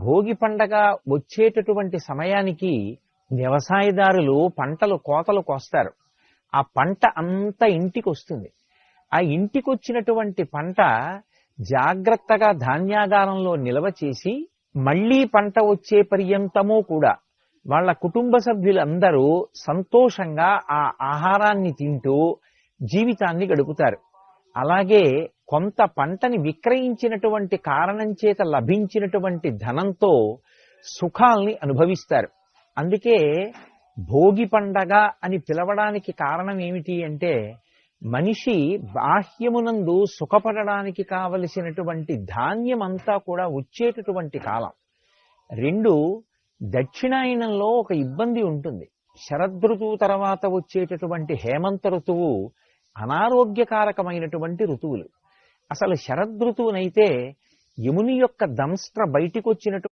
భోగి పండగ వచ్చేటటువంటి సమయానికి వ్యవసాయదారులు పంటలు కోతలు కోస్తారు. ఆ పంట అంతా ఇంటికి వస్తుంది. ఆ ఇంటికి వచ్చినటువంటి పంట జాగ్రత్తగా ధాన్యాగారంలో నిల్వ చేసి మళ్లీ పంట వచ్చే పర్యంతము కూడా వాళ్ళ కుటుంబ సభ్యులందరూ సంతోషంగా ఆ ఆహారాన్ని తింటూ జీవితాన్ని గడుపుతారు. అలాగే కొంత పంటని విక్రయించినటువంటి కారణం చేత లభించినటువంటి ధనంతో సుఖాల్ని అనుభవిస్తారు. అందుకే భోగి పండగ అని పిలవడానికి కారణం ఏమిటి అంటే, మనిషి బాహ్యమునందు సుఖపడడానికి కావలసినటువంటి ధాన్యం అంతా కూడా వచ్చేటటువంటి కాలం. రెండు, దక్షిణాయనంలో ఒక ఇబ్బంది ఉంటుంది. శరదృతువు తర్వాత వచ్చేటటువంటి హేమంత ఋతువు అనారోగ్యకారకమైనటువంటి ఋతువులు. అసలు శరదృతువునైతే యముని యొక్క దంస్ట్ర బయటికి వచ్చినటువంటి